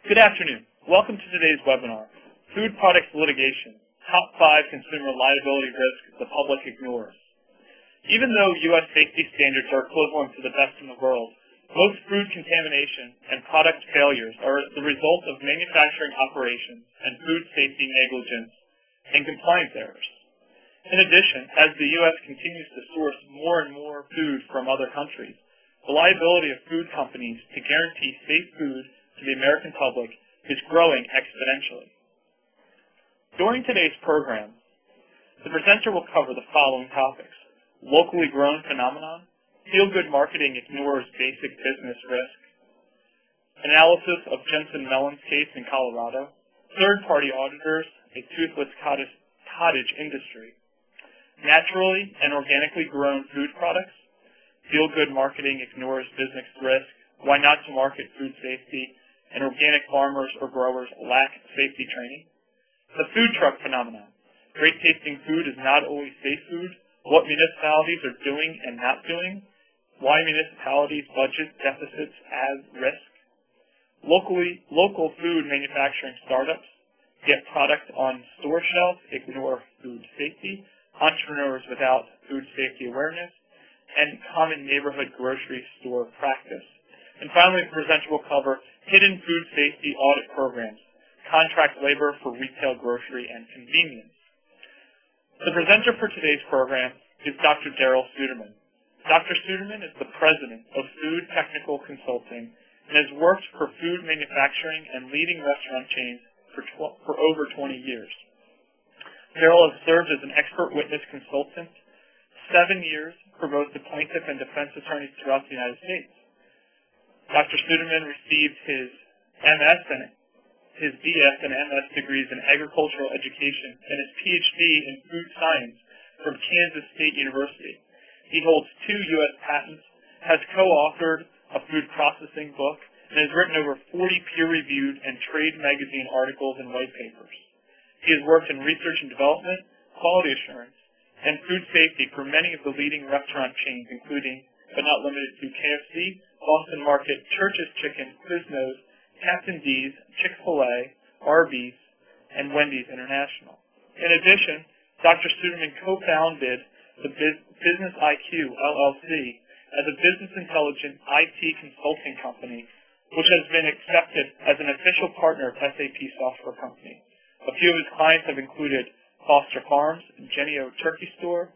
Good afternoon. Welcome to today's webinar, Food Products Litigation, Top 5 Consumer Liability Risks the Public Ignores. Even though U.S. safety standards are equivalent to the best in the world, most food contamination and product failures are the result of manufacturing operations and food safety negligence and compliance errors. In addition, as the U.S. continues to source more and more food from other countries, the liability of food companies to guarantee safe food to the American public is growing exponentially. During today's program, the presenter will cover the following topics: locally grown phenomenon, feel-good marketing ignores basic business risk, analysis of Jensen Melons case in Colorado, third-party auditors, a toothless cottage industry, naturally and organically grown food products, feel-good marketing ignores business risk, why not to market food safety, and organic farmers or growers lack safety training. The food truck phenomenon. Great tasting food is not always safe food. What municipalities are doing and not doing. Why municipalities' budget deficits as risk. Local food manufacturing startups. Get product on store shelves, ignore food safety. Entrepreneurs without food safety awareness. And common neighborhood grocery store practice. And finally, the presenter will cover hidden food safety audit programs, contract labor for retail, grocery, and convenience. The presenter for today's program is Dr. Darrel Suderman. Dr. Suderman is the president of Food Technical Consulting and has worked for food manufacturing and leading restaurant chains for over 20 years. Darrel has served as an expert witness consultant 7 years for both the plaintiff and defense attorneys throughout the United States. Dr. Suderman received his BS and MS degrees in agricultural education and his PhD in food science from Kansas State University. He holds 2 U.S. patents, has co-authored a food processing book, and has written over 40 peer-reviewed and trade magazine articles and white papers. He has worked in research and development, quality assurance, and food safety for many of the leading restaurant chains, including, but not limited to, KFC, Boston Market, Church's Chicken, Quiznos, Captain D's, Chick-fil-A, Arby's, and Wendy's International. In addition, Dr. Suderman co-founded the Business IQ, LLC, as a business intelligence IT consulting company, which has been accepted as an official partner of SAP Software Company. A few of his clients have included Foster Farms, Jennie-O Turkey Store,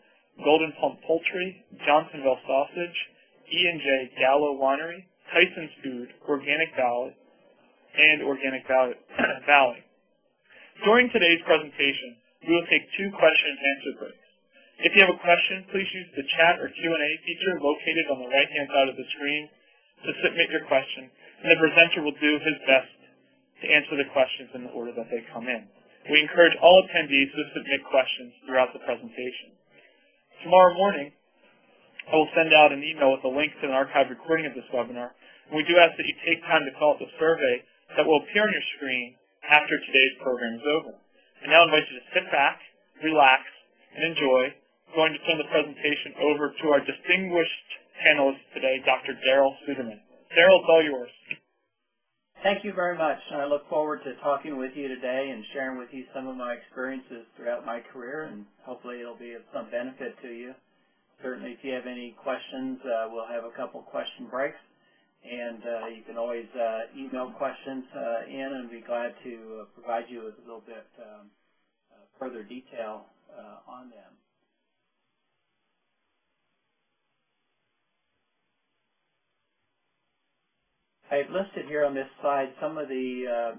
Golden Pump Poultry, Johnsonville Sausage, E&J Gallo Winery, Tyson's Food, Organic Valley, and Organic Valley. During today's presentation, we will take 2 question and answer breaks. If you have a question, please use the chat or Q&A feature located on the right-hand side of the screen to submit your question, and the presenter will do his best to answer the questions in the order that they come in. We encourage all attendees to submit questions throughout the presentation. Tomorrow morning, I will send out an email with a link to an archived recording of this webinar, and we do ask that you take time to fill out the survey that will appear on your screen after today's program is over. I now invite you to sit back, relax, and enjoy. I'm going to turn the presentation over to our distinguished panelist today, Dr. Darrel Suderman. Darrel, it's all yours. Thank you very much. I look forward to talking with you today and sharing with you some of my experiences throughout my career, and hopefully it'll be of some benefit to you. Certainly, if you have any questions, we'll have a couple question breaks, and you can always email questions in, and be glad to provide you with a little bit further detail on them. I've listed here on this slide some of the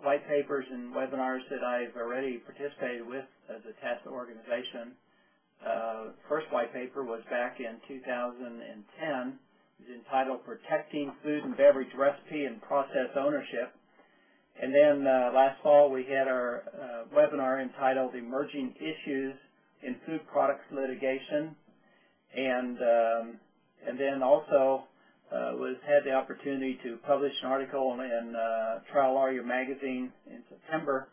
white papers and webinars that I've already participated with as a TASA organization. First white paper was back in 2010. It's entitled Protecting Food and Beverage Recipe and Process Ownership. And then last fall we had our webinar entitled Emerging Issues in Food Products Litigation. And then also had the opportunity to publish an article in Trial Lawyer magazine in September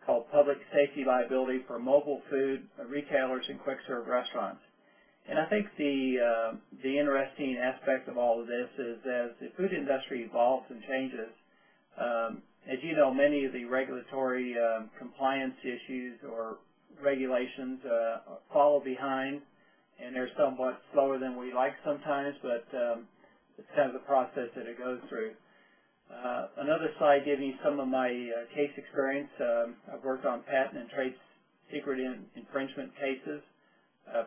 called Public Safety Liability for Mobile Food Retailers and Quick Serve Restaurants. And I think the interesting aspect of all of this is as the food industry evolves and changes, As you know, many of the regulatory compliance issues or regulations follow behind, and they're somewhat slower than we like sometimes, but it's kind of the process that it goes through. Another slide giving you some of my case experience. I've worked on patent and trade secret infringement cases,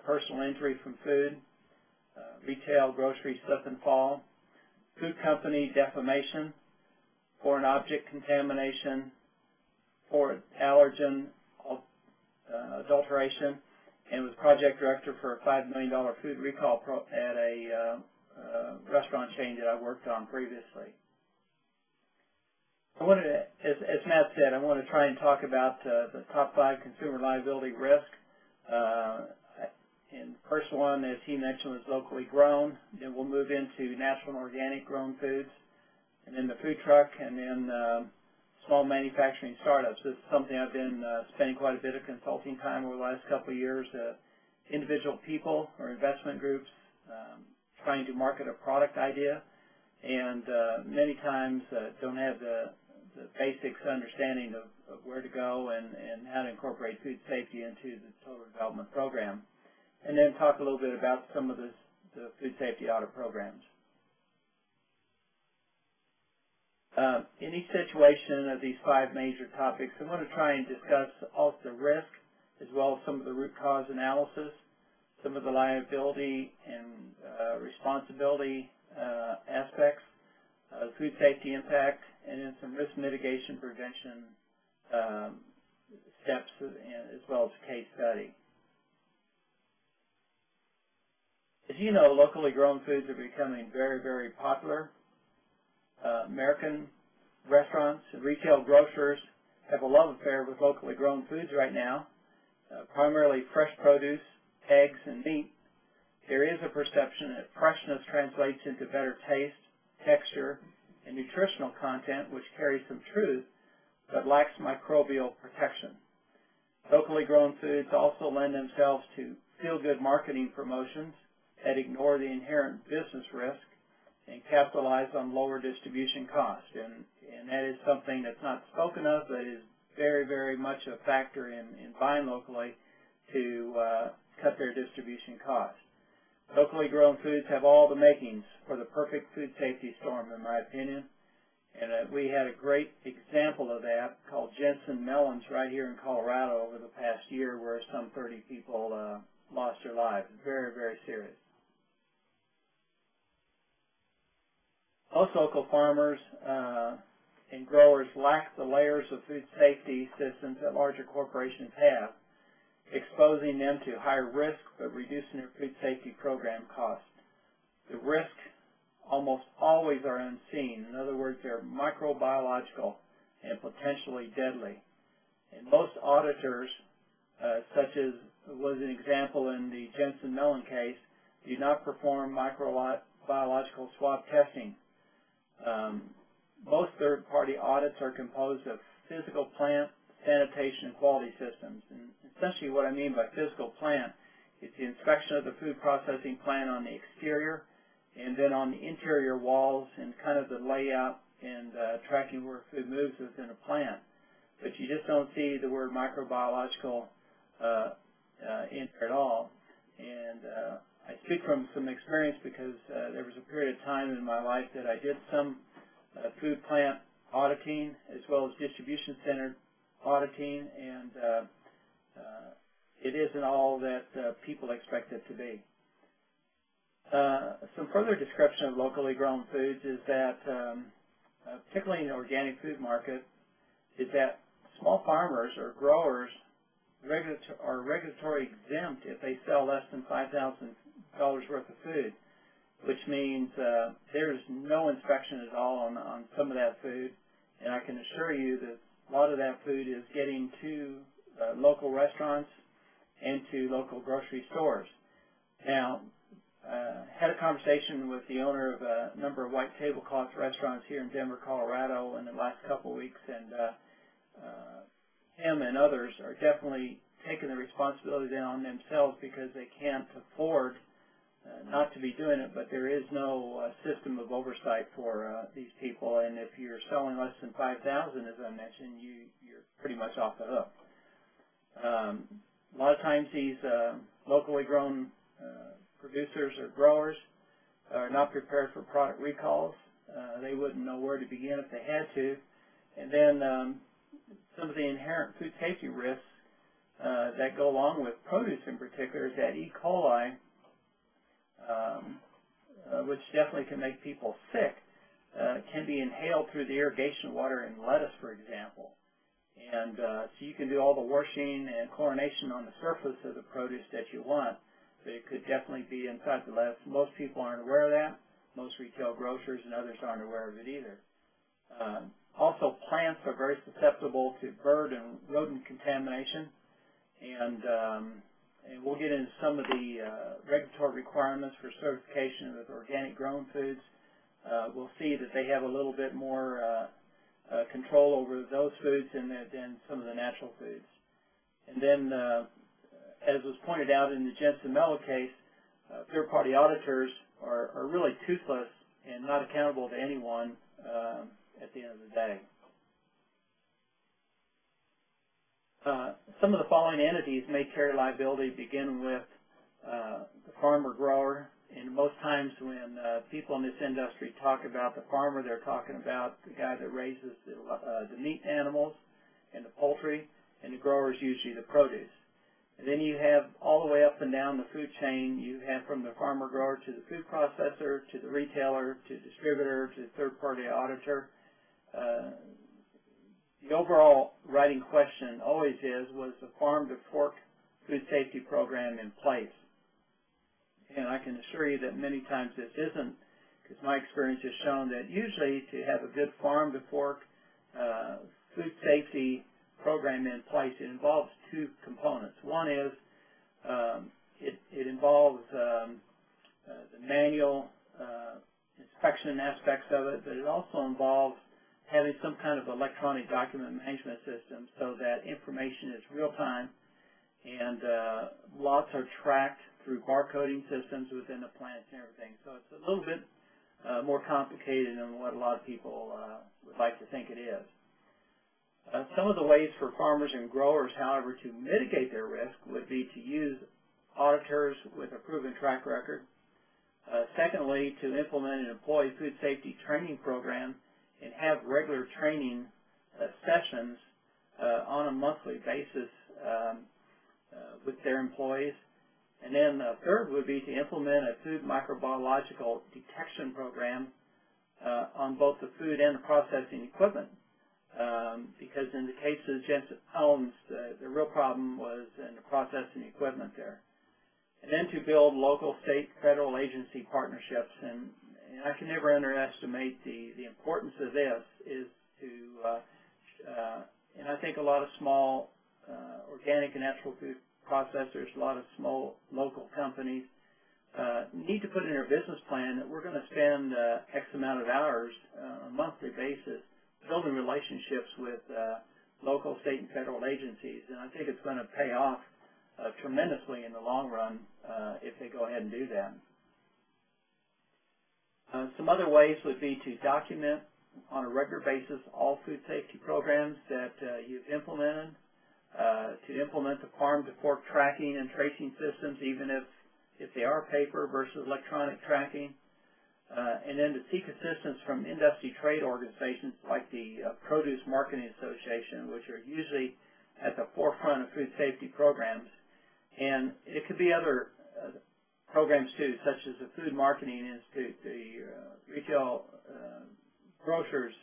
personal injury from food, retail, grocery, slip and fall, food company defamation, foreign object contamination, foreign allergen adulteration, and was project director for a $5 million food recall at a restaurant chain that I worked on previously. I wanted to, as Matt said, I want to try and talk about the top 5 consumer liability risk. And the first one, as he mentioned, was locally grown. Then we'll move into natural and organic grown foods, and then the food truck, and then small manufacturing startups. This is something I've been spending quite a bit of consulting time over the last couple of years. Individual people or investment groups trying to market a product idea, and many times don't have the basics understanding of where to go and how to incorporate food safety into the total development program. And then talk a little bit about some of the food safety audit programs. In each situation of these 5 major topics, I want to try and discuss also the risk as well as some of the root cause analysis, some of the liability and responsibility aspects, food safety impact, and then some risk mitigation prevention steps as well as a case study. As you know, locally grown foods are becoming very, very popular. American restaurants and retail grocers have a love affair with locally grown foods right now, primarily fresh produce, eggs, and meat. There is a perception that freshness translates into better taste, texture, and nutritional content, which carries some truth, but lacks microbial protection. Locally grown foods also lend themselves to feel-good marketing promotions that ignore the inherent business risk and capitalize on lower distribution costs. And that is something that's not spoken of, but is very, very much a factor in buying locally to cut their distribution costs. Locally grown foods have all the makings for the perfect food safety storm, in my opinion. And we had a great example of that called Jensen Melons right here in Colorado over the past year, where some 30 people lost their lives. Very, very serious. Most local farmers and growers lack the layers of food safety systems that larger corporations have, exposing them to higher risk but reducing their food safety program costs. The risks almost always are unseen. In other words, they're microbiological and potentially deadly. And most auditors, such as was an example in the Jensen Melon case, do not perform microbiological swab testing. Most third-party audits are composed of physical plant, sanitation, and quality systems. And essentially what I mean by physical plant is the inspection of the food processing plant on the exterior and then on the interior walls and kind of the layout and tracking where food moves within a plant. But you just don't see the word microbiological in there at all. And I speak from some experience because there was a period of time in my life that I did some food plant auditing as well as distribution center auditing, and it isn't all that people expect it to be. Some further description of locally grown foods is that, particularly in the organic food market, is that small farmers or growers are regulatory exempt if they sell less than $5,000 worth of food, which means there's no inspection at all on some of that food, and I can assure you that a lot of that food is getting to local restaurants and to local grocery stores. Now, had a conversation with the owner of a number of white tablecloth restaurants here in Denver, Colorado in the last couple of weeks, and him and others are definitely taking the responsibility on themselves because they can't afford not to be doing it, but there is no system of oversight for these people, and if you're selling less than 5,000, as I mentioned, you're pretty much off the hook. A lot of times these locally grown producers or growers are not prepared for product recalls. They wouldn't know where to begin if they had to. And then some of the inherent food safety risks that go along with produce in particular is that E. coli, which definitely can make people sick, can be inhaled through the irrigation water in lettuce, for example. And so you can do all the washing and chlorination on the surface of the produce that you want, but it could definitely be inside the lettuce. Most people aren't aware of that. Most retail grocers and others aren't aware of it either. Also, plants are very susceptible to bird and rodent contamination, and we'll get into some of the regulatory requirements for certification with organic grown foods. We'll see that they have a little bit more control over those foods than some of the natural foods. And then, as was pointed out in the Jensen Melon case, third-party auditors are really toothless and not accountable to anyone at the end of the day. Some of the following entities may carry liability, beginning with the farmer-grower. And most times when people in this industry talk about the farmer, they're talking about the guy that raises the meat animals and the poultry, and the grower is usually the produce. And then you have all the way up and down the food chain. You have from the farmer-grower to the food processor, to the retailer, to distributor, to the third-party auditor. The overall writing question always is, was the farm-to-fork food safety program in place? And I can assure you that many times this isn't, because my experience has shown that usually to have a good farm-to-fork food safety program in place, it involves two components. One is it involves the manual inspection aspects of it, but it also involves having some kind of electronic document management system so that information is real-time and lots are tracked through barcoding systems within the plants and everything. So it's a little bit more complicated than what a lot of people would like to think it is. Some of the ways for farmers and growers, however, to mitigate their risk would be to use auditors with a proven track record. Secondly, to implement and employ food safety training program and have regular training sessions on a monthly basis with their employees. And then third would be to implement a food microbiological detection program on both the food and the processing equipment. Because in the case of Jensen Melons, the real problem was in the processing equipment there. And then to build local, state, federal agency partnerships. And I can never underestimate the importance of this is to, and I think a lot of small organic and natural food processors, a lot of small local companies need to put in their business plan that we're going to spend X amount of hours on a monthly basis building relationships with local, state, and federal agencies. And I think it's going to pay off tremendously in the long run if they go ahead and do that. Some other ways would be to document on a regular basis all food safety programs that you've implemented, to implement the farm-to-fork tracking and tracing systems, even if they are paper versus electronic tracking, and then to seek assistance from industry trade organizations like the Produce Marketing Association, which are usually at the forefront of food safety programs. And it could be other programs too, such as the Food Marketing Institute, the retail grocers,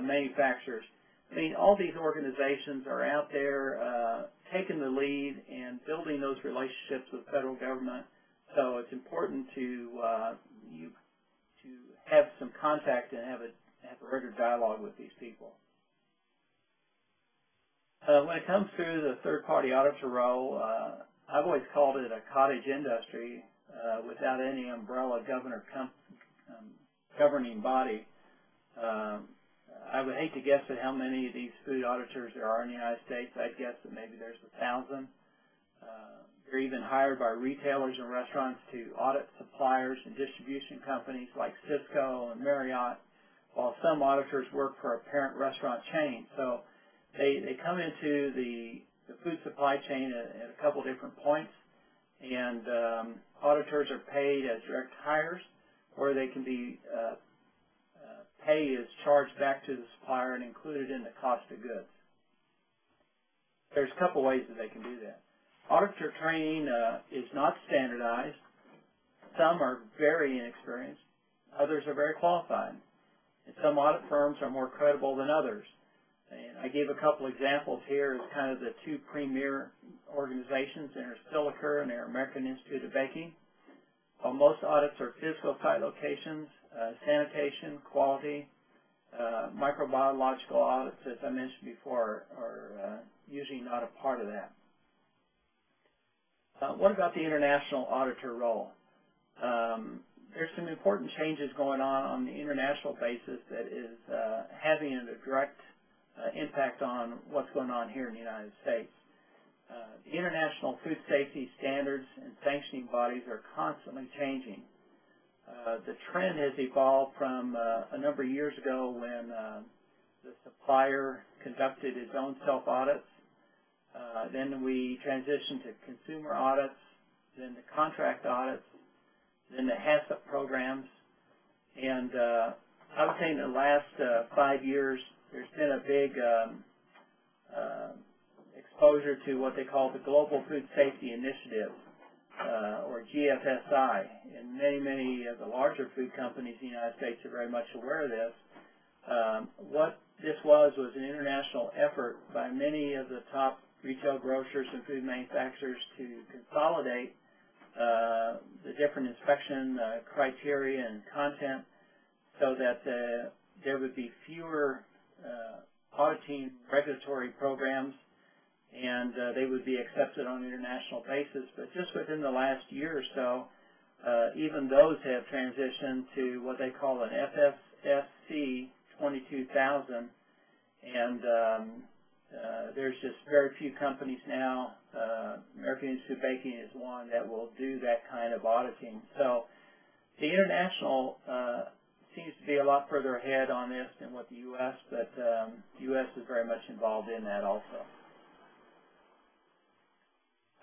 manufacturers. I mean, all these organizations are out there taking the lead and building those relationships with the federal government. So it's important to have some contact and have a regular dialogue with these people. When it comes through the third-party auditor role, I've always called it a cottage industry without any umbrella governing body. I would hate to guess at how many of these food auditors there are in the United States. I'd guess that maybe there's 1,000. They're even hired by retailers and restaurants to audit suppliers and distribution companies like Cisco and Marriott, while some auditors work for a parent restaurant chain. So they come into the food supply chain at a couple different points, and auditors are paid as direct hires, or they can be pay is charged back to the supplier and included in the cost of goods. There's a couple ways that they can do that. Auditor training is not standardized. Some are very inexperienced. Others are very qualified. And some audit firms are more credible than others. And I gave a couple examples here as kind of the two premier organizations, Interstiliker and the American Institute of Baking. While most audits are physical site locations, sanitation, quality, microbiological audits, as I mentioned before, are usually not a part of that. What about the international auditor role? There's some important changes going on the international basis that is having a direct impact on what's going on here in the United States. The international food safety standards and sanctioning bodies are constantly changing. The trend has evolved from a number of years ago when the supplier conducted its own self-audits. Then we transitioned to consumer audits, then the contract audits, then the HACCP programs. And I would say in the last 5 years, there's been a big exposure to what they call the Global Food Safety Initiative, or GFSI. And many of the larger food companies in the United States are very much aware of this. What this was an international effort by many of the top retail grocers and food manufacturers to consolidate the different inspection criteria and content so that there would be fewer auditing regulatory programs, and they would be accepted on an international basis. But just within the last year or so, even those have transitioned to what they call an FSSC 22000, and there's just very few companies now. American Institute of Baking is one that will do that kind of auditing. So the international seems to be a lot further ahead on this than what the U.S., but the U.S. is very much involved in that also.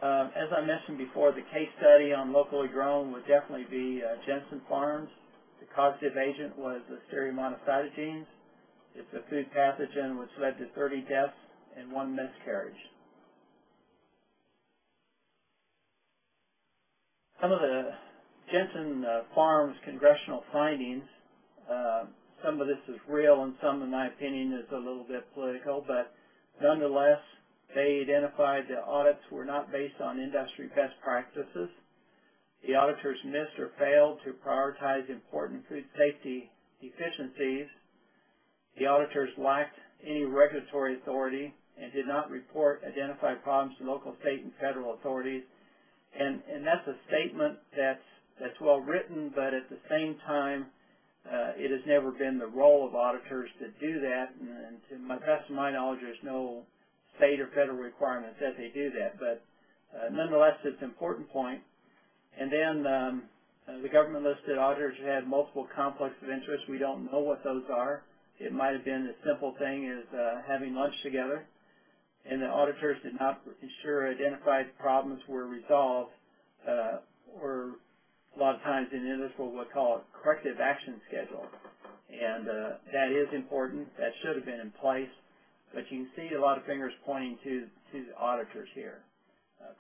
As I mentioned before, the case study on locally grown would definitely be Jensen Farms. The causative agent was Listeria monocytogenes. It's a food pathogen which led to 30 deaths and 1 miscarriage. Some of the Jensen Farms congressional findings, some of this is real and some, in my opinion, is a little bit political, but nonetheless, they identified the audits were not based on industry best practices. The auditors missed or failed to prioritize important food safety deficiencies. The auditors lacked any regulatory authority and did not report identified problems to local, state, and federal authorities. And that's a statement that's well written, but at the same time, it has never been the role of auditors to do that. And to my best of my knowledge, there's no state or federal requirements that they do that. But nonetheless, it's an important point. And then the government listed auditors had multiple conflicts of interest. We don't know what those are. It might have been as simple thing as having lunch together. And the auditors did not ensure identified problems were resolved, or a lot of times in this what we'll call a corrective action schedule. And that is important. That should have been in place. But you can see a lot of fingers pointing to the auditors here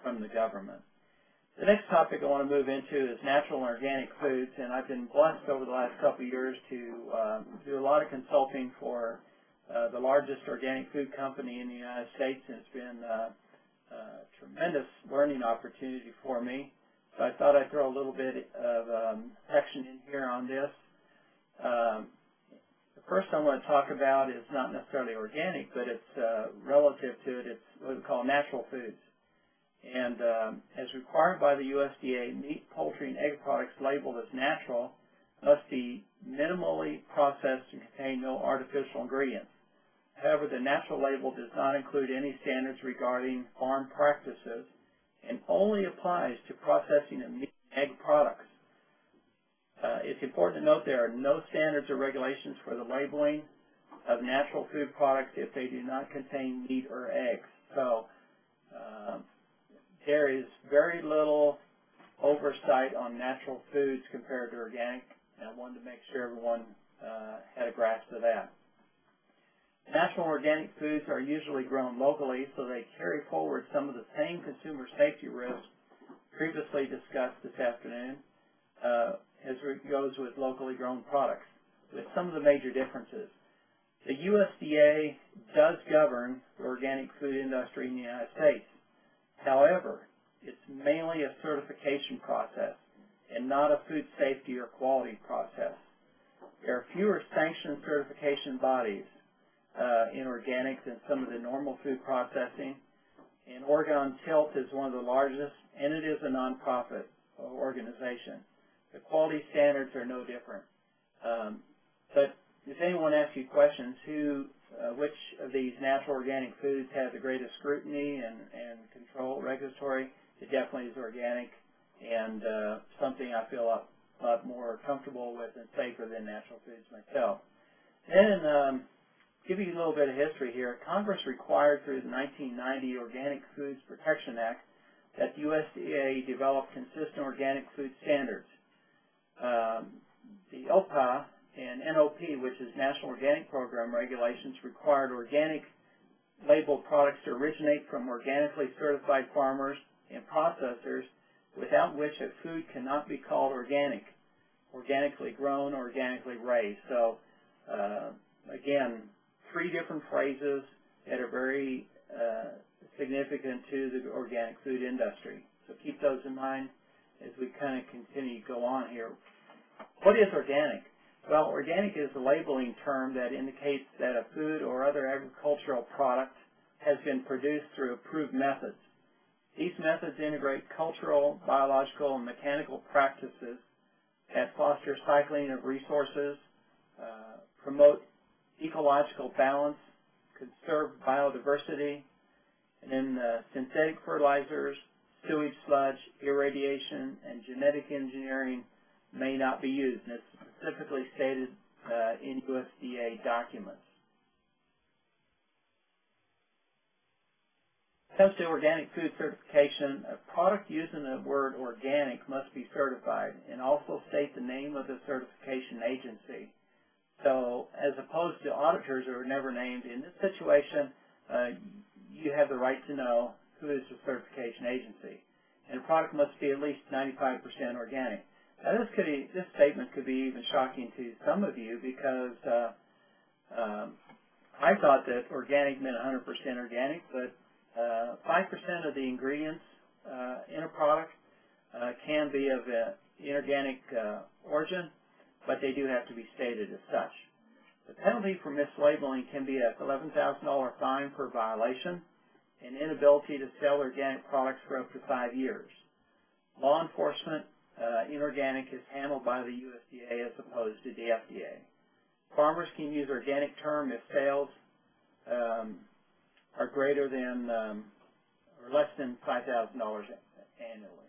from the government. The next topic I want to move into is natural and organic foods, and I've been blessed over the last couple of years to do a lot of consulting for the largest organic food company in the United States, and it's been a tremendous learning opportunity for me. So I thought I'd throw a little bit of section in here on this. The first I want to talk about is not necessarily organic, but it's relative to it. It's what we call natural foods. And as required by the USDA, meat, poultry, and egg products labeled as natural must be minimally processed and contain no artificial ingredients. However, the natural label does not include any standards regarding farm practices and only applies to processing of meat and egg products. It's important to note there are no standards or regulations for the labeling of natural food products if they do not contain meat or eggs. So there is very little oversight on natural foods compared to organic, and I wanted to make sure everyone had a grasp of that. Natural organic foods are usually grown locally, so they carry forward some of the same consumer safety risks previously discussed this afternoon as it goes with locally grown products, with some of the major differences. The USDA does govern the organic food industry in the United States. However, it's mainly a certification process and not a food safety or quality process. There are fewer sanctioned certification bodies in organic than some of the normal food processing, and Oregon Tilt is one of the largest, and it is a nonprofit organization. The quality standards are no different. But if anyone asks you questions, which of these natural organic foods has the greatest scrutiny and control, regulatory, it definitely is organic, and something I feel a lot more comfortable with and safer than natural foods myself. Then, give you a little bit of history here. Congress required through the 1990 Organic Foods Protection Act that the USDA develop consistent organic food standards. The OPA and NOP, which is National Organic Program regulations, required organic labeled products to originate from organically certified farmers and processors, without which a food cannot be called organic, organically grown, or organically raised. So, again, three different phrases that are very significant to the organic food industry. So keep those in mind as we kind of continue to go on here. What is organic? Well, organic is a labeling term that indicates that a food or other agricultural product has been produced through approved methods. These methods integrate cultural, biological, and mechanical practices that foster cycling of resources, promote ecological balance, conserve biodiversity, and then synthetic fertilizers, sewage sludge, irradiation, and genetic engineering may not be used, and it's specifically stated in USDA documents. When it comes to organic food certification, a product using the word organic must be certified and also state the name of the certification agency. So as opposed to auditors who are never named, in this situation, you have the right to know who is the certification agency. And a product must be at least 95% organic. Now this statement could be even shocking to some of you because I thought that organic meant 100% organic, but 5% of the ingredients in a product can be of inorganic origin, but they do have to be stated as such. The penalty for mislabeling can be a $11,000 fine per violation and inability to sell organic products for up to 5 years. Law enforcement in organic is handled by the USDA as opposed to the FDA. Farmers can use organic term if sales are greater than or less than $5,000 annually.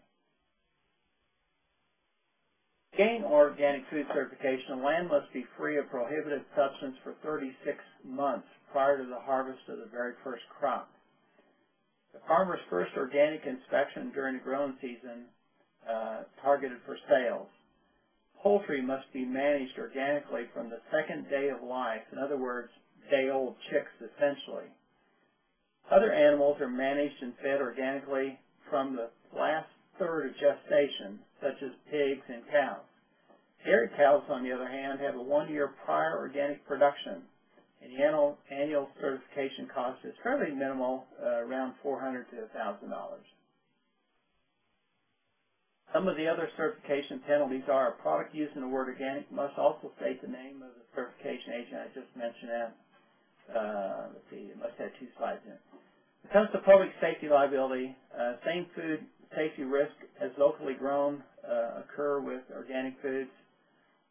To gain organic food certification, land must be free of prohibited substance for 36 months prior to the harvest of the very first crop. The farmer's first organic inspection during the growing season targeted for sales. Poultry must be managed organically from the second day of life, in other words, day-old chicks essentially. Other animals are managed and fed organically from the last third of gestation, such as pigs and cows. Dairy cows, on the other hand, have a 1-year prior organic production, and the annual certification cost is fairly minimal, around $400 to $1,000. Some of the other certification penalties are a product using the word organic must also state the name of the certification agent. I just mentioned that. Let's see, it must have 2 slides in it. When it comes to public safety liability, same food safety risk as locally grown occur with organic foods.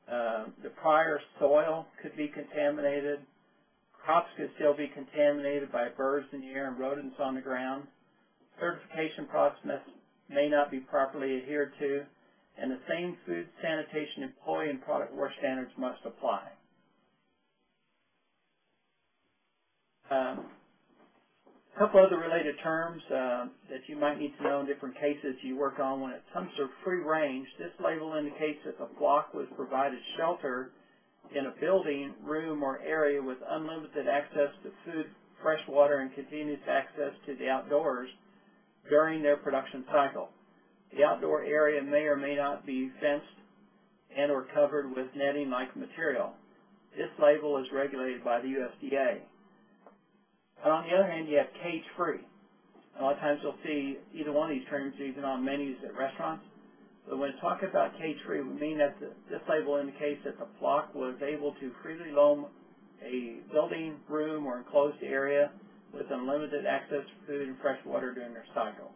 The prior soil could be contaminated. Crops could still be contaminated by birds in the air and rodents on the ground. certification process may not be properly adhered to, and the same food sanitation employee and product work standards must apply. A couple other related terms that you might need to know in different cases you work on. When it comes to free range, this label indicates that the flock was provided shelter in a building, room, or area with unlimited access to food, fresh water, and continuous access to the outdoors during their production cycle. The outdoor area may or may not be fenced and or covered with netting-like material. This label is regulated by the USDA. But on the other hand, you have cage-free. A lot of times you'll see either one of these terms even on menus at restaurants. But when talking about cage-free, we mean that this label indicates that the flock was able to freely roam a building, room, or enclosed area with unlimited access to food and fresh water during their cycle.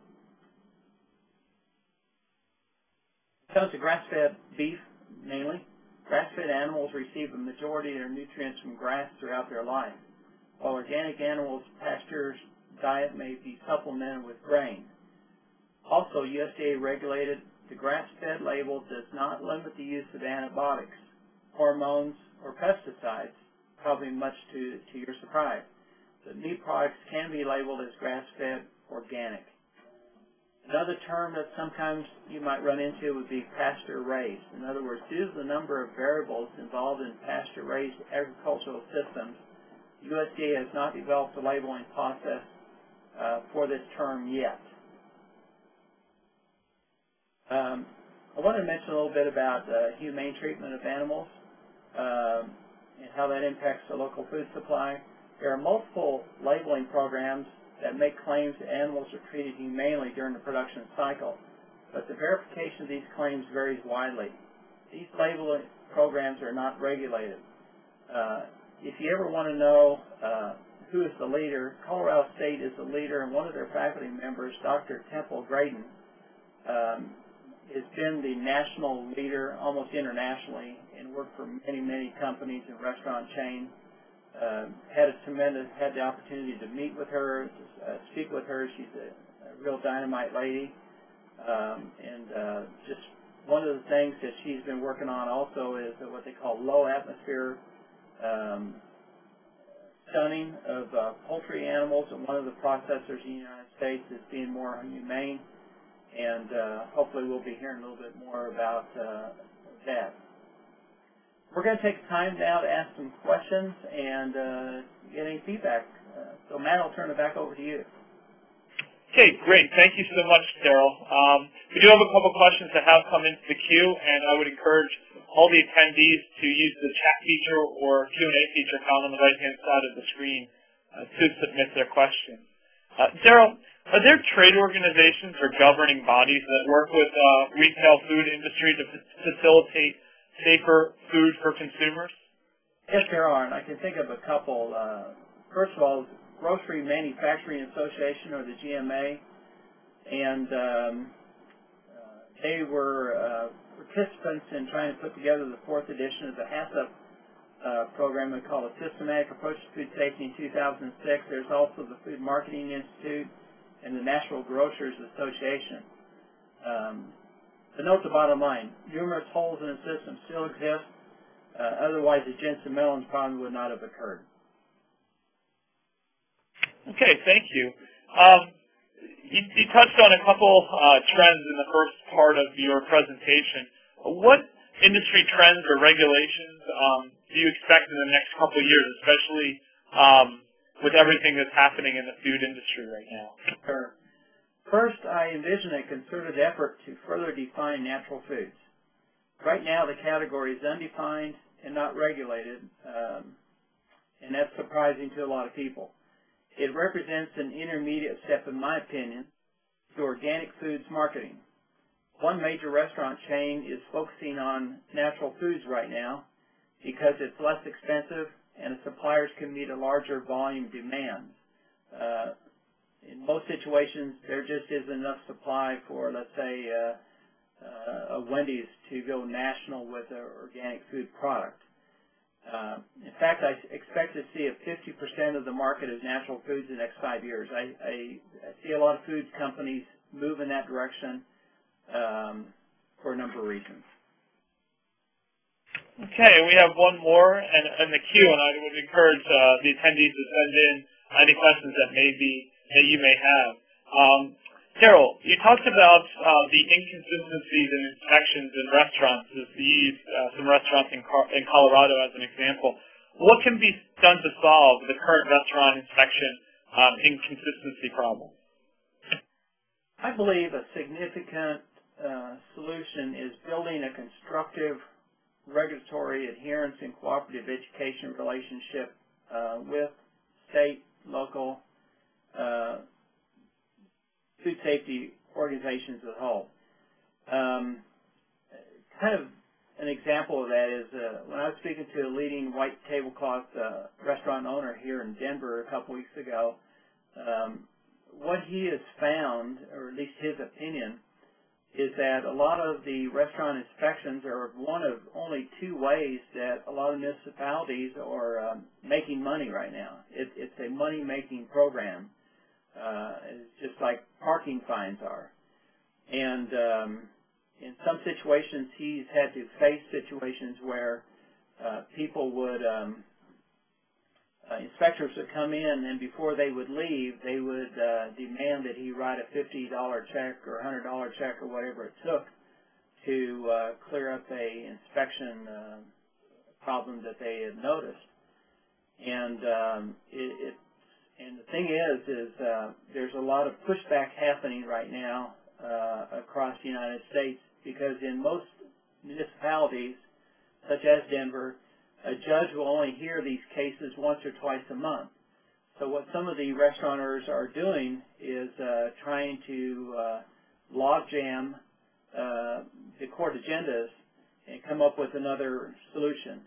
When it comes to grass-fed beef, mainly, grass-fed animals receive a majority of their nutrients from grass throughout their life, while organic animals' pasture diet may be supplemented with grain. Also, USDA regulated the grass-fed label does not limit the use of antibiotics, hormones, or pesticides, probably much to your surprise. But meat products can be labeled as grass-fed organic. Another term that sometimes you might run into would be pasture-raised. In other words, due to the number of variables involved in pasture-raised agricultural systems, USDA has not developed a labeling process for this term yet. I want to mention a little bit about humane treatment of animals and how that impacts the local food supply. There are multiple labeling programs that make claims that animals are treated humanely during the production cycle, but the verification of these claims varies widely. These labeling programs are not regulated. If you ever want to know who is the leader, Colorado State is the leader, and one of their faculty members, Dr. Temple Graydon, has been the national leader almost internationally and worked for many, many companies and restaurant chains. Had the opportunity to meet with her, to speak with her. She's a real dynamite lady. Just one of the things that she's been working on also is what they call low atmosphere stunning of poultry animals, and one of the processors in the United States is being more humane, and hopefully we'll be hearing a little bit more about that. We're going to take time now to ask some questions and get any feedback. So Matt, I'll turn it back over to you. Okay, great. Thank you so much, Darrel. We do have a couple questions that have come into the queue, and I would encourage all the attendees to use the chat feature or Q&A feature found on the right-hand side of the screen to submit their questions. Darrel, are there trade organizations or governing bodies that work with retail food industry to facilitate safer food for consumers? Yes, there are, and I can think of a couple. First of all, Grocery Manufacturing Association, or the GMA, and they were participants in trying to put together the 4th edition of the TASA program we call a Systematic Approach to Food Safety in 2006. There's also the Food Marketing Institute and the National Grocers Association. To note the bottom line, numerous holes in the system still exist. Otherwise, the Jensen Melons problem would not have occurred. Okay, thank you. You touched on a couple trends in the first part of your presentation. What industry trends or regulations do you expect in the next couple of years, especially with everything that's happening in the food industry right now? Sure. First, I envision a concerted effort to further define natural foods. Right now, the category is undefined and not regulated, and that's surprising to a lot of people. It represents an intermediate step, in my opinion, to organic foods marketing. One major restaurant chain is focusing on natural foods right now because it's less expensive and the suppliers can meet a larger volume demand. In most situations, there just isn't enough supply for, let's say, a Wendy's to go national with an organic food product. In fact, I expect to see 50% of the market as natural foods in the next 5 years. I see a lot of foods companies move in that direction for a number of reasons. Okay, we have one more in the queue, and I would encourage the attendees to send in any questions that you may have. Darrel, you talked about the inconsistencies in inspections in restaurants. You used some restaurants in Colorado as an example. What can be done to solve the current restaurant inspection inconsistency problem? I believe a significant solution is building a constructive regulatory adherence and cooperative education relationship with state, local, food safety organizations as a whole. Kind of an example of that is when I was speaking to a leading white tablecloth restaurant owner here in Denver a couple weeks ago, what he has found, or at least his opinion, is that a lot of the restaurant inspections are one of only 2 ways that a lot of municipalities are making money right now. It's a money-making program. It's just like parking fines are. And in some situations, he's had to face situations where people would, inspectors would come in, and before they would leave, they would demand that he write a $50 check or $100 check or whatever it took to clear up a inspection problem that they had noticed. And and the thing is there's a lot of pushback happening right now across the United States, because in most municipalities, such as Denver, a judge will only hear these cases once or twice a month. So what some of the restaurateurs are doing is trying to logjam the court agendas and come up with another solution.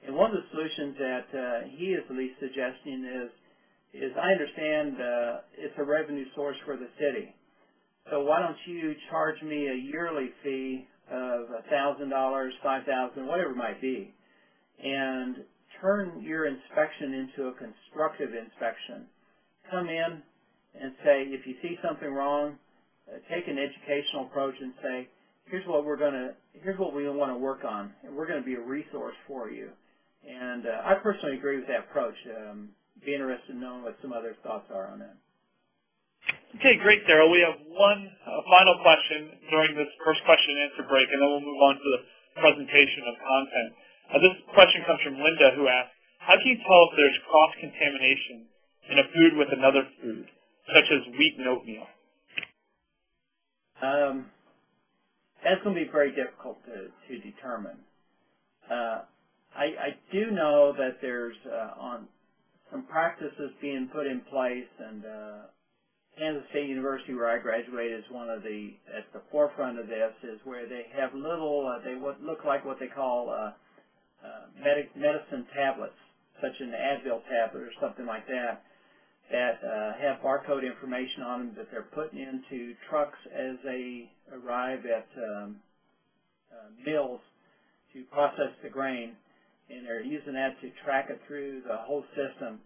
And one of the solutions that he is at least suggesting is I understand it's a revenue source for the city. So why don't you charge me a yearly fee of $1,000, $5,000, whatever it might be, and turn your inspection into a constructive inspection. Come in and say, if you see something wrong, take an educational approach and say, here's what we want to work on, and we're going to be a resource for you. And I personally agree with that approach. Be interested in knowing what some other thoughts are on that. Okay, great, Darrel. We have one final question during this first question and answer break, and then we'll move on to the presentation of content. This question comes from Linda, who asks, how can you tell if there's cross-contamination in a food with another food, such as wheat and oatmeal? That's going to be very difficult to determine. I do know that there's on some practices being put in place, and Kansas State University, where I graduated, is one of at the forefront of this, is where they have little, they look like what they call medicine tablets, such as an Advil tablet or something like that, that have barcode information on them that they're putting into trucks as they arrive at mills to process the grain, and they're using that to track it through the whole system.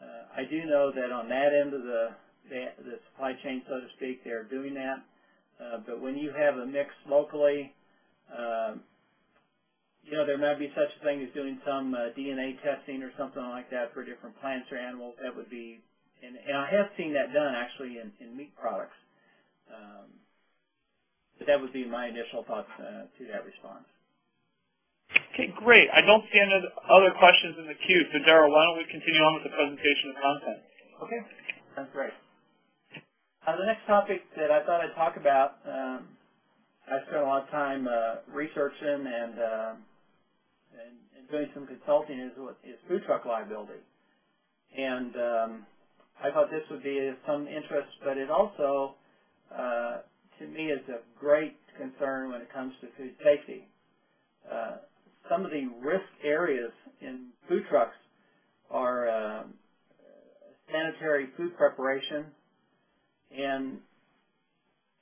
I do know that on that end of the supply chain, so to speak, they're doing that. But when you have a mix locally, there might be such a thing as doing some DNA testing or something like that for different plants or animals. That would be, and I have seen that done actually in meat products. But that would be my initial thoughts to that response. Okay, great. I don't see any other questions in the queue. So, Darrel, why don't we continue on with the presentation of content? Okay, that's great. The next topic that I thought I'd talk about, I spent a lot of time researching and doing some consulting is food truck liability. And I thought this would be of some interest, but it also, to me, is a great concern when it comes to food safety. Some of the risk areas in food trucks are sanitary food preparation, and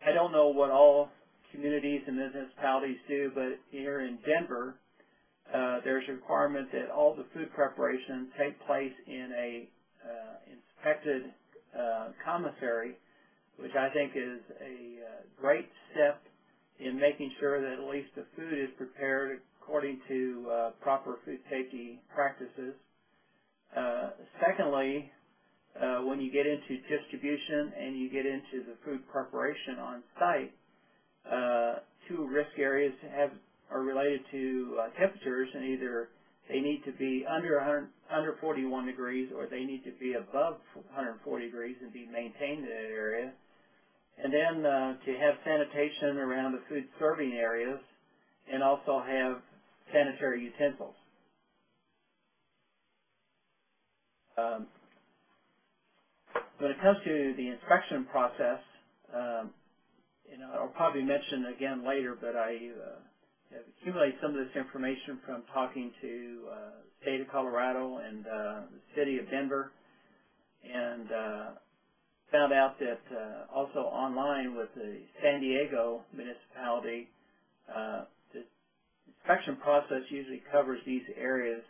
I don't know what all communities and municipalities do, but here in Denver, there's a requirement that all the food preparation take place in a inspected commissary, which I think is a great step in making sure that at least the food is prepared according to proper food safety practices. Secondly, when you get into distribution and you get into the food preparation on site, two risk areas are related to temperatures, and either they need to be under 41 degrees or they need to be above 140 degrees and be maintained in that area. And then to have sanitation around the food serving areas and also have sanitary utensils. When it comes to the inspection process, I'll probably mention again later, but I have accumulated some of this information from talking to the state of Colorado and the city of Denver, and found out that also online with the San Diego municipality, the inspection process usually covers these areas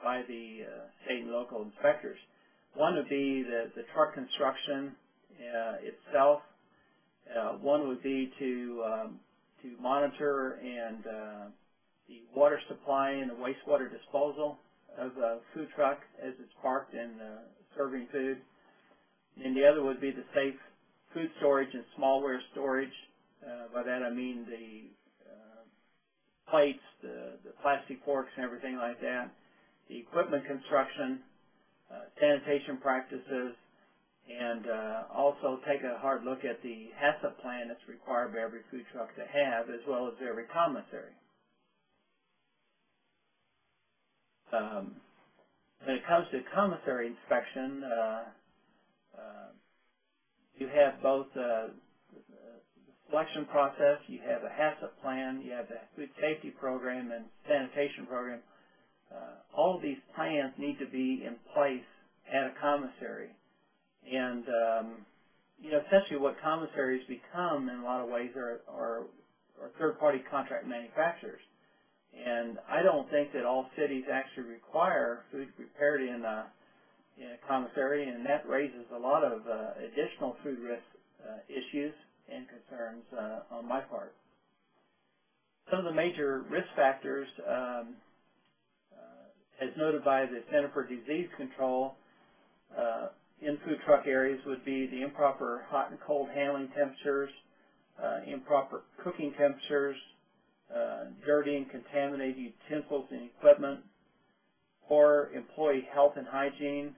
by the state and local inspectors. One would be the truck construction itself. One would be to monitor and the water supply and the wastewater disposal of a food truck as it's parked and serving food. And the other would be the safe food storage and smallware storage. By that I mean the plates, the plastic forks and everything like that, the equipment construction, sanitation practices, and also take a hard look at the HACCP plan that's required by every food truck to have, as well as every commissary. When it comes to commissary inspection, you have both the selection process, you have a HACCP plan, you have the food safety program and sanitation program. All of these plans need to be in place at a commissary. And, essentially what commissaries become in a lot of ways are third-party contract manufacturers. And I don't think that all cities actually require food prepared in a commissary, and that raises a lot of additional food risk issues and concerns on my part. Some of the major risk factors, as noted by the Center for Disease Control, in food truck areas would be the improper hot and cold handling temperatures, improper cooking temperatures, dirty and contaminated utensils and equipment, poor employee health and hygiene,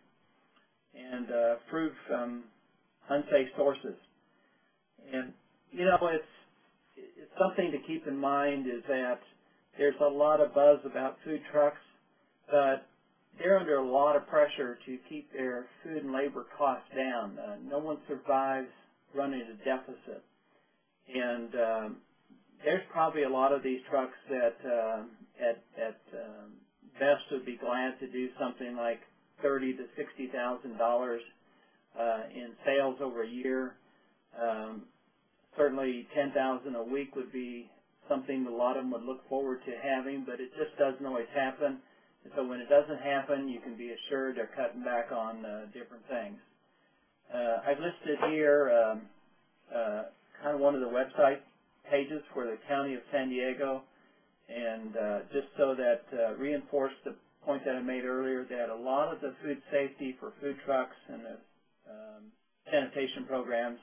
and fruit from unsafe sources. And, it's something to keep in mind is that there's a lot of buzz about food trucks, but they're under a lot of pressure to keep their food and labor costs down. No one survives running a deficit. And there's probably a lot of these trucks that at best would be glad to do something like $30,000 to $60,000 in sales over a year. Certainly $10,000 a week would be something a lot of them would look forward to having, but it just doesn't always happen. And so when it doesn't happen, you can be assured they're cutting back on different things. I've listed here kind of one of the website pages for the County of San Diego, and just so that reinforce the point that I made earlier, that a lot of the food safety for food trucks and the sanitation programs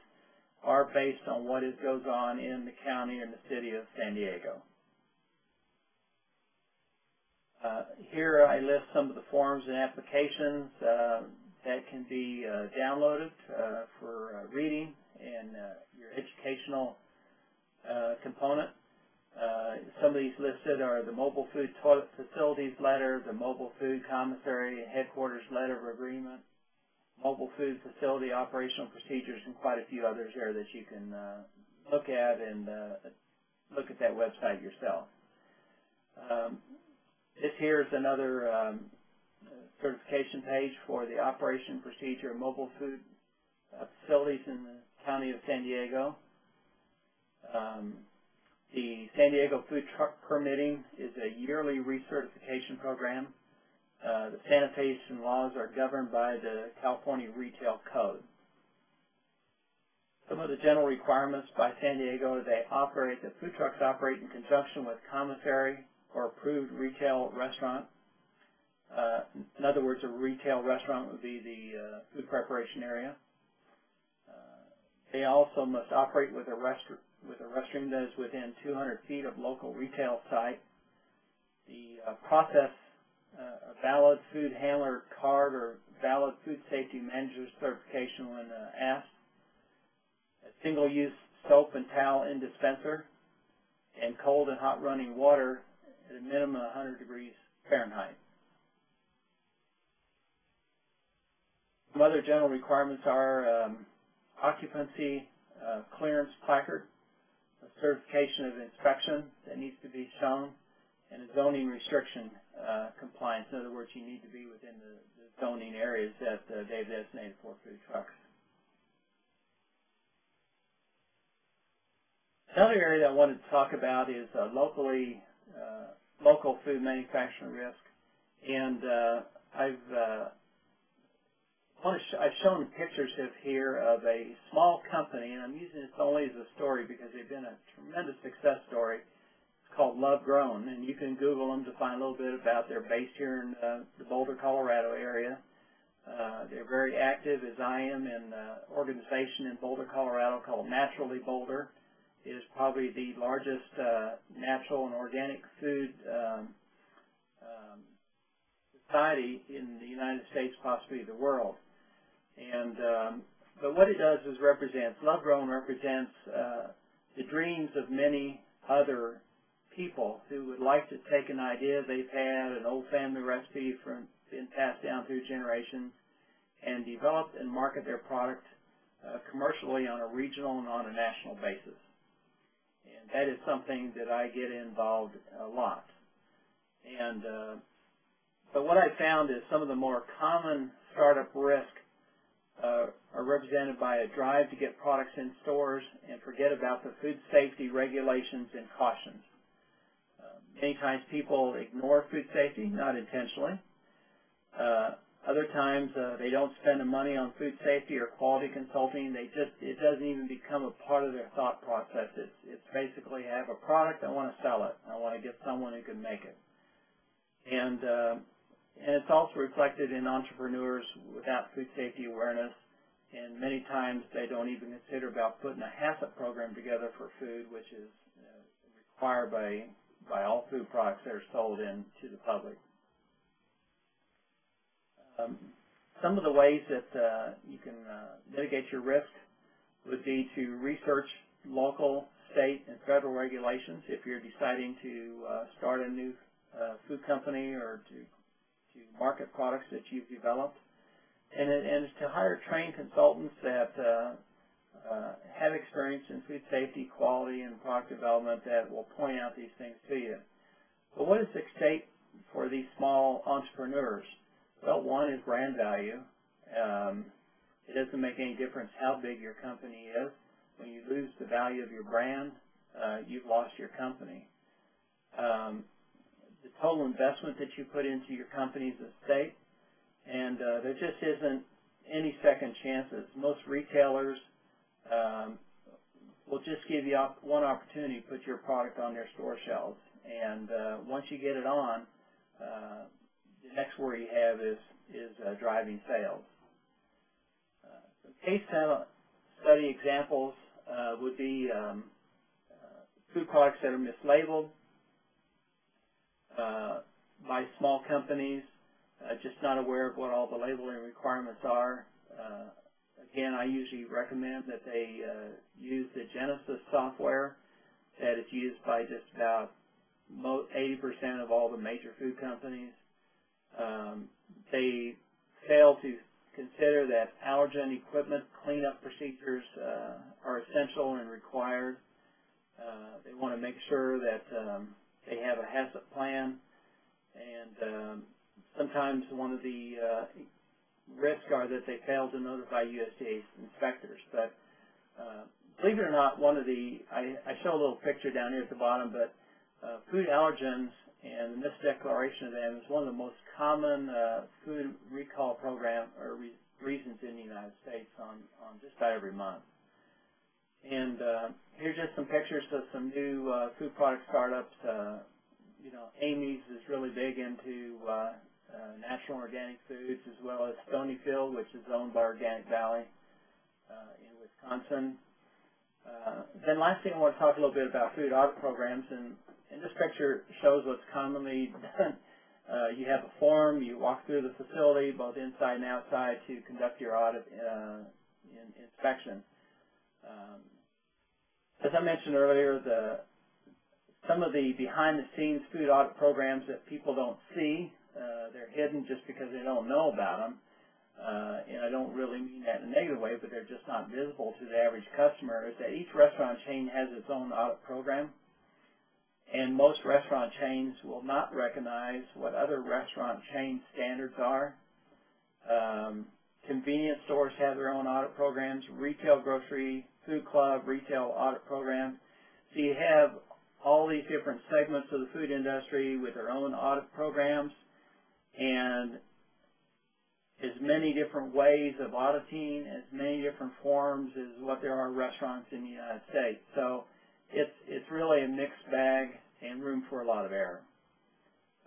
are based on what goes on in the county and the city of San Diego. Here I list some of the forms and applications that can be downloaded for reading and your educational component. Some of these listed are the Mobile Food Toilet Facilities Letter, the Mobile Food Commissary Headquarters Letter of Agreement, Mobile Food Facility Operational Procedures, and quite a few others there that you can look at and look at that website yourself. This here is another certification page for the operation procedure of mobile food facilities in the County of San Diego. The San Diego Food Truck Permitting is a yearly recertification program. The sanitation laws are governed by the California Retail Code. Some of the general requirements by San Diego are the food trucks operate in conjunction with commissary or approved retail restaurant. In other words, a retail restaurant would be the food preparation area. They also must operate with a restroom that is within 200 feet of local retail site. The process a valid food handler card or valid food safety manager certification when asked. A single-use soap and towel in dispenser, and cold and hot running water at a minimum of 100 degrees Fahrenheit. Some other general requirements are occupancy clearance placard, a certification of inspection that needs to be shown, and a zoning restriction compliance. In other words, you need to be within the zoning areas that they've designated for food trucks. Another area that I wanted to talk about is local food manufacturing risk, and I've shown pictures here of a small company, and I'm using this only as a story because they've been a tremendous success story. It's called Love Grown, and you can Google them to find a little bit about. They're based here in the Boulder, Colorado area. They're very active, as I am, in an organization in Boulder, Colorado called Naturally Boulder. It is probably the largest natural and organic food society in the United States, possibly the world. And but what it does is Love Grown represents the dreams of many other people who would like to take an idea they've had, an old family recipe been passed down through generations, and develop and market their product commercially on a regional and on a national basis. And that is something that I get involved a lot. And but what I found is some of the more common startup risk are represented by a drive to get products in stores and forget about the food safety regulations and cautions. Many times people ignore food safety, not intentionally. Other times they don't spend the money on food safety or quality consulting. It doesn't even become a part of their thought process. It's basically, I have a product, I want to sell it. I want to get someone who can make it. And it's also reflected in entrepreneurs without food safety awareness, and many times they don't even consider about putting a HACCP program together for food, which is required by all food products that are sold to the public. Some of the ways that you can mitigate your risk would be to research local, state, and federal regulations if you're deciding to start a new food company or to market products that you've developed, and it's to hire trained consultants that have experience in food safety, quality, and product development that will point out these things to you. But what is at stake for these small entrepreneurs? Well, one is brand value. It doesn't make any difference how big your company is. When you lose the value of your brand, you've lost your company. The total investment that you put into your company is at stake, and there just isn't any second chances. Most retailers will just give you one opportunity to put your product on their store shelves, and once you get it on, the next worry you have is driving sales. Some case study examples would be food products that are mislabeled by small companies, just not aware of what all the labeling requirements are. Again, I usually recommend that they use the Genesis software that is used by just about 80% of all the major food companies. They fail to consider that allergen equipment cleanup procedures are essential and required. They want to make sure that they have a HACCP plan, and sometimes one of the risks are that they fail to notify USDA inspectors. But believe it or not, I show a little picture down here at the bottom, but food allergens and the misdeclaration of them is one of the most common food recall program or reasons in the United States on just about every month. And here's just some pictures of some new food product startups. You know, Amy's is really big into natural and organic foods, as well as Stonyfield, which is owned by Organic Valley in Wisconsin. Then last thing I want to talk a little bit about food audit programs, and this picture shows what's commonly done. You have a form, you walk through the facility, both inside and outside, to conduct your audit inspection. As I mentioned earlier, some of the behind-the-scenes food audit programs that people don't see, they're hidden just because they don't know about them. And I don't really mean that in a negative way, but they're just not visible to the average customer, is that each restaurant chain has its own audit program. And most restaurant chains will not recognize what other restaurant chain standards are. Convenience stores have their own audit programs, retail, grocery, food club, retail audit programs. So you have all these different segments of the food industry with their own audit programs, and as many different ways of auditing, as many different forms as what there are restaurants in the United States. So it's really a mixed bag and room for a lot of error.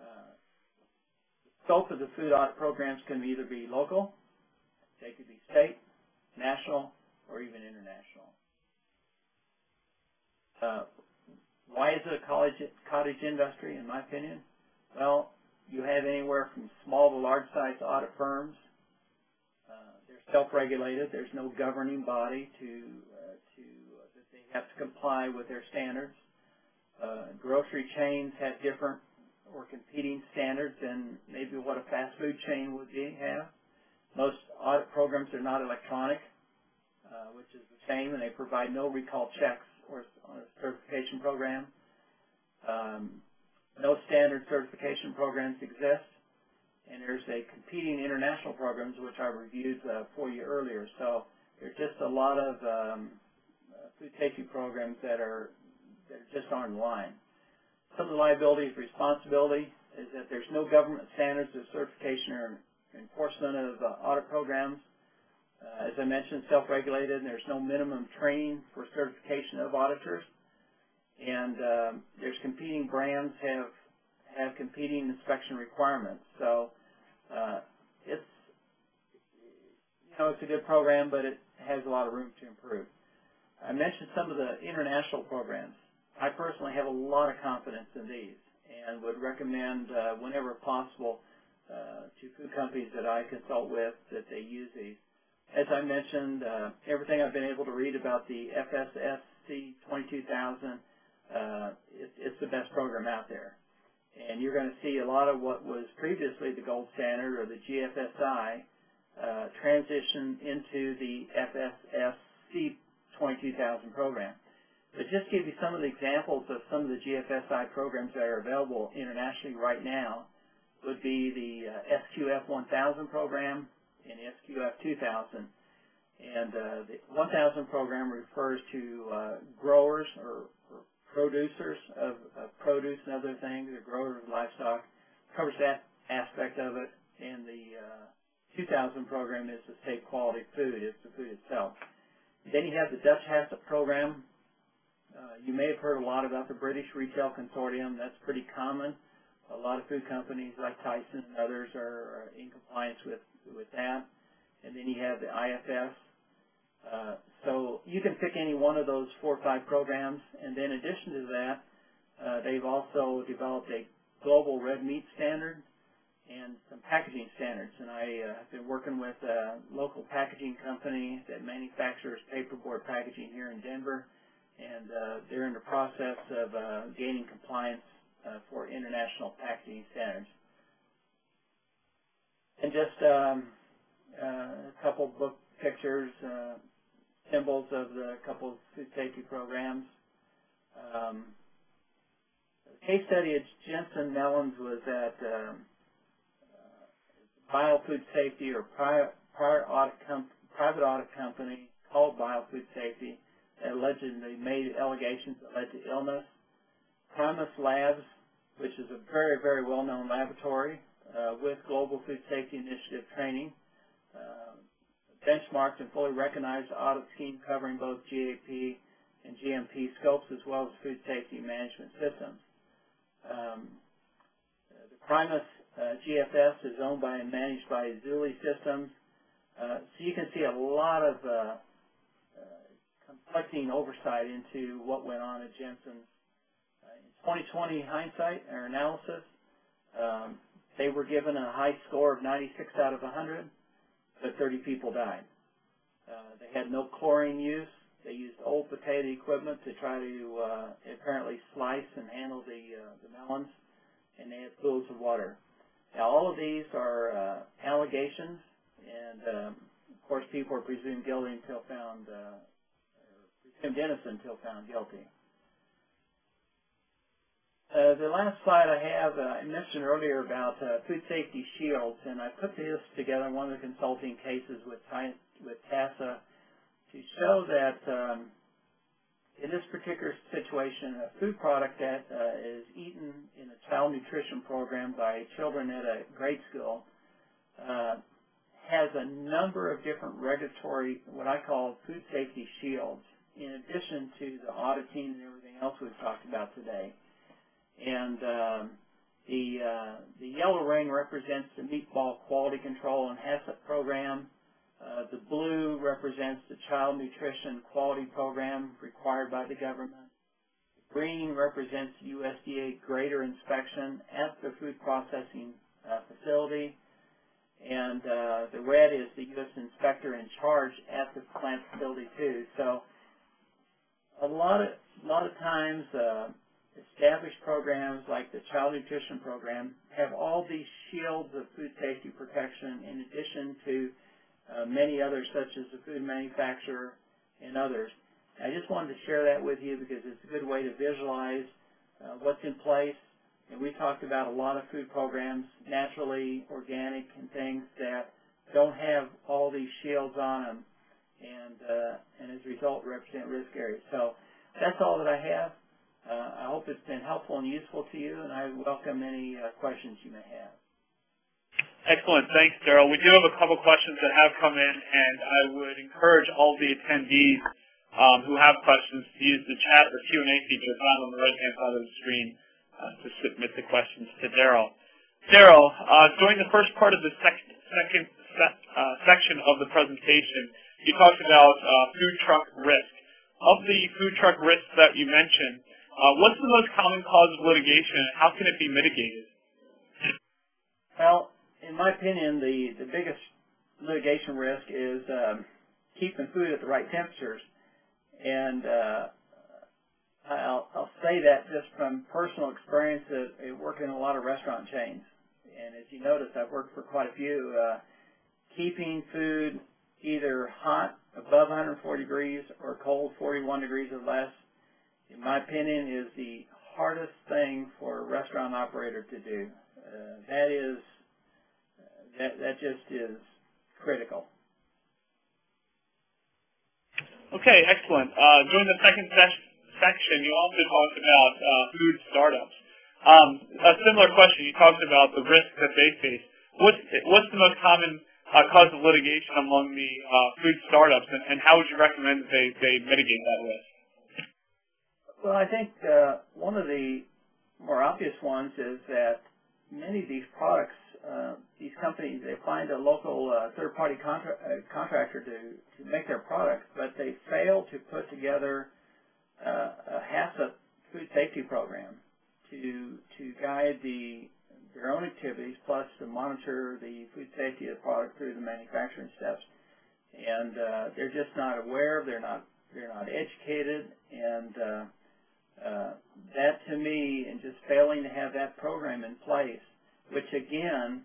The scope of the food audit programs can either be local, they could be state, national, or even international. Why is it a cottage industry, in my opinion? Well, you have anywhere from small to large-sized audit firms. They're self-regulated. There's no governing body that they have to comply with their standards. Grocery chains have different or competing standards than maybe what a fast food chain would have. Most audit programs are not electronic, which is the same, and they provide no recall checks or on a certification program. No standard certification programs exist, and there's a competing international programs, which I reviewed for you earlier. So there's just a lot of food safety programs that just aren't in line. Some of the liabilities responsibility is that there's no government standards of certification or enforcement of audit programs. As I mentioned, self-regulated, and there's no minimum training for certification of auditors. And there's competing brands have competing inspection requirements. So it's a good program, but it has a lot of room to improve. I mentioned some of the international programs. I personally have a lot of confidence in these and would recommend whenever possible to food companies that I consult with that they use these. As I mentioned, everything I've been able to read about the FSSC 22000, it's the best program out there. And you're going to see a lot of what was previously the gold standard, or the GFSI, transition into the FSSC 22000 program. But just to give you some of the examples of some of the GFSI programs that are available internationally right now would be the SQF 1000 program and SQF 2000. And the 1000 program refers to growers or producers of produce and other things, or growers of livestock, covers that aspect of it. And the 2000 program is the state quality food, it's the food itself. Then you have the Dutch HACCP program. You may have heard a lot about the British Retail Consortium. That's pretty common. A lot of food companies like Tyson and others are in compliance with that. And then you have the IFS. So you can pick any one of those 4 or 5 programs. And then in addition to that, they've also developed a global red meat standard and some packaging standards. And I have been working with a local packaging company that manufactures paperboard packaging here in Denver. And they're in the process of gaining compliance for international packaging standards. And just a couple book pictures, symbols of the couple of food safety programs. The case study at Jensen Melons was at Biofood Safety, or private audit company called Biofood Safety, that allegations that led to illness. Primus Labs, which is a very, very well-known laboratory with Global Food Safety Initiative training, benchmarked and fully recognized audit scheme covering both GAP and GMP scopes as well as food safety management systems. The Primus GFS is owned by and managed by Zuli Systems. So you can see a lot of conflicting oversight into what went on at Jensen. In 2020 hindsight or analysis, they were given a high score of 96 out of 100, but 30 people died. They had no chlorine use. They used old potato equipment to try to apparently slice and handle the melons, and they had pools of water. Now, all of these are allegations, and of course, people are presumed guilty until found, or presumed innocent until found guilty. The last slide I have, I mentioned earlier about food safety shields, and I put this together in one of the consulting cases with TASA to show that in this particular situation, a food product that is eaten in a child nutrition program by children at a grade school has a number of different regulatory, what I call food safety shields, in addition to the auditing and everything else we've talked about today. And the yellow ring represents the meatball quality control and HACCP program. The blue represents the child nutrition quality program required by the government. The green represents USDA grader inspection at the food processing facility. And the red is the U.S. inspector in charge at the plant facility too. So a lot of times established programs like the child nutrition program have all these shields of food safety protection in addition to many others such as the food manufacturer and others. I just wanted to share that with you because it's a good way to visualize what's in place. And we talked about a lot of food programs, naturally, organic, and things that don't have all these shields on them, and as a result represent risk areas. So that's all that I have. I hope it's been helpful and useful to you, and I welcome any questions you may have. Excellent. Thanks, Darrel. We do have a couple questions that have come in, and I would encourage all the attendees who have questions to use the chat or Q&A feature found on the right-hand side of the screen to submit the questions to Darrel. Darrel, during the first part of the second section of the presentation, you talked about food truck risk. Of the food truck risks that you mentioned, what's the most common cause of litigation, and how can it be mitigated? Well, in my opinion, the biggest litigation risk is keeping food at the right temperatures. And I'll say that just from personal experience at working in a lot of restaurant chains. And as you notice, I've worked for quite a few. Keeping food either hot, above 140 degrees, or cold, 41 degrees or less, in my opinion, is the hardest thing for a restaurant operator to do. That just is critical. Okay, excellent. During the second section, you also talked about food startups. A similar question, you talked about the risks that they face. What's the most common cause of litigation among the food startups, and how would you recommend that they mitigate that risk? Well, I think one of the more obvious ones is that many of these products, these companies, they find a local third-party contractor to make their products, but they fail to put together a HACCP food safety program to guide their own activities, plus to monitor the food safety of the product through the manufacturing steps. And they're just not aware, they're not educated, and that to me, and just failing to have that program in place, which again,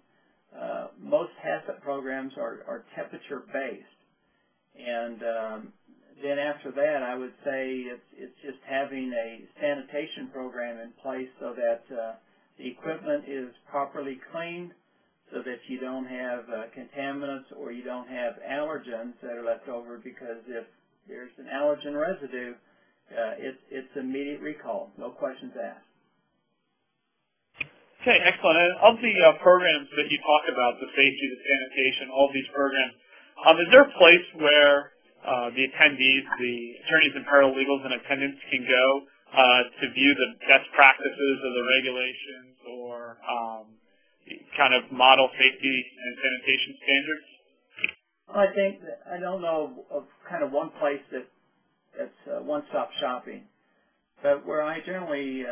most HACCP programs are temperature based. And then after that, I would say it's just having a sanitation program in place so that the equipment is properly cleaned, so that you don't have contaminants or you don't have allergens that are left over, because if there's an allergen residue, it's immediate recall, no questions asked. Okay, excellent. And of the programs that you talk about, the safety, the sanitation, all these programs, is there a place where the attendees, the attorneys and paralegals and attendants can go to view the best practices of the regulations or kind of model safety and sanitation standards? I don't know of kind of one place that's one-stop shopping, but where I generally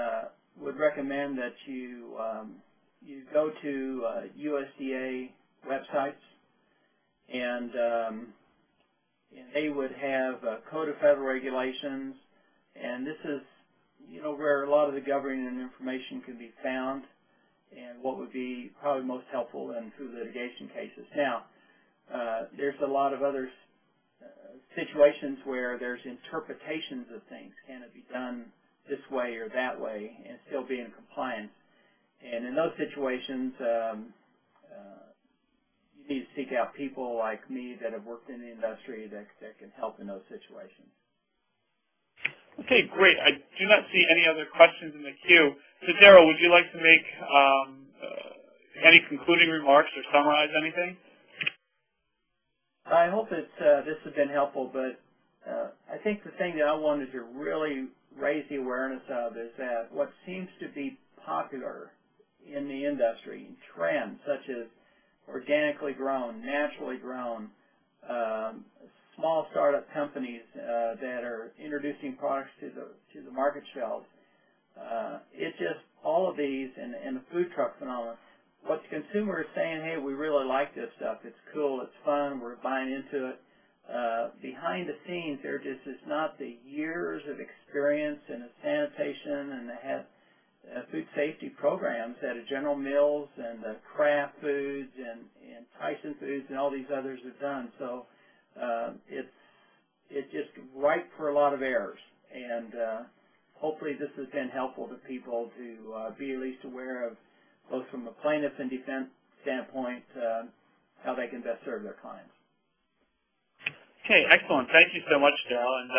would recommend that you go to USDA websites, and they would have a Code of Federal Regulations, and this is where a lot of the governing information can be found, and what would be probably most helpful in food litigation cases. Now, there's a lot of other situations where there's interpretations of things. Can it be done this way or that way and still be in compliance? And in those situations, you need to seek out people like me that have worked in the industry that can help in those situations. Okay, great. I do not see any other questions in the queue. So, Darrel, would you like to make any concluding remarks or summarize anything? I hope this has been helpful, but I think the thing that I wanted to really raise the awareness of is that what seems to be popular in the industry, trends such as organically grown, naturally grown, small startup companies that are introducing products to the market shelves, it's just all of these and the food truck phenomenon. What the consumer is saying, hey, we really like this stuff. It's cool. It's fun. We're buying into it. Behind the scenes, there just is not the years of experience in the sanitation and the food safety programs that General Mills and Kraft Foods and Tyson Foods and all these others have done. So it's just ripe for a lot of errors. And hopefully this has been helpful to people to be at least aware of, both from a plaintiff and defense standpoint, how they can best serve their clients. Okay, excellent. Thank you so much, Darrel. And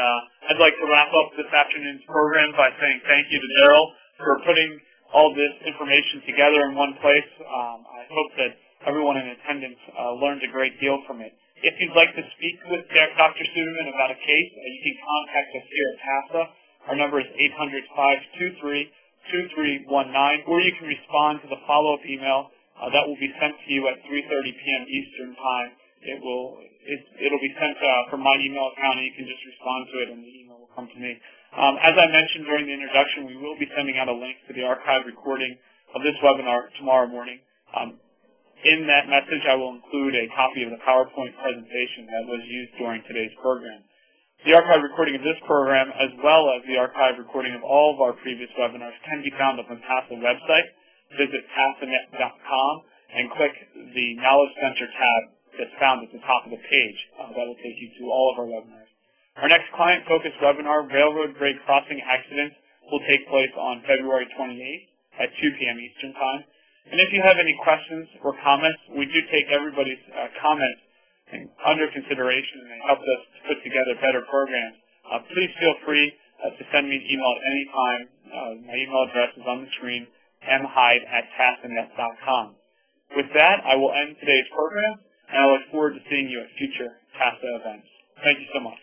I'd like to wrap up this afternoon's program by saying thank you to Darrel for putting all this information together in one place. I hope that everyone in attendance learned a great deal from it. If you'd like to speak with Dr. Suderman about a case, you can contact us here at TASA. Our number is 800-523-2319, or you can respond to the follow-up email that will be sent to you at 3:30 p.m. Eastern Time. It'll be sent from my email account, and you can just respond to it, and the email will come to me. As I mentioned during the introduction, we will be sending out a link to the archived recording of this webinar tomorrow morning. In that message, I will include a copy of the PowerPoint presentation that was used during today's program. The archived recording of this program, as well as the archived recording of all of our previous webinars, can be found on the TASA website. Visit tasanet.com and click the Knowledge Center tab that's found at the top of the page. That will take you to all of our webinars. Our next client-focused webinar, Railroad Grade Crossing Accidents, will take place on February 28th at 2 p.m. Eastern Time. And if you have any questions or comments, we do take everybody's comments under consideration, and it helps us to put together better programs. Please feel free to send me an email at any time. My email address is on the screen, mhyde@tasanet.com. With that, I will end today's program, and I look forward to seeing you at future TASA events. Thank you so much.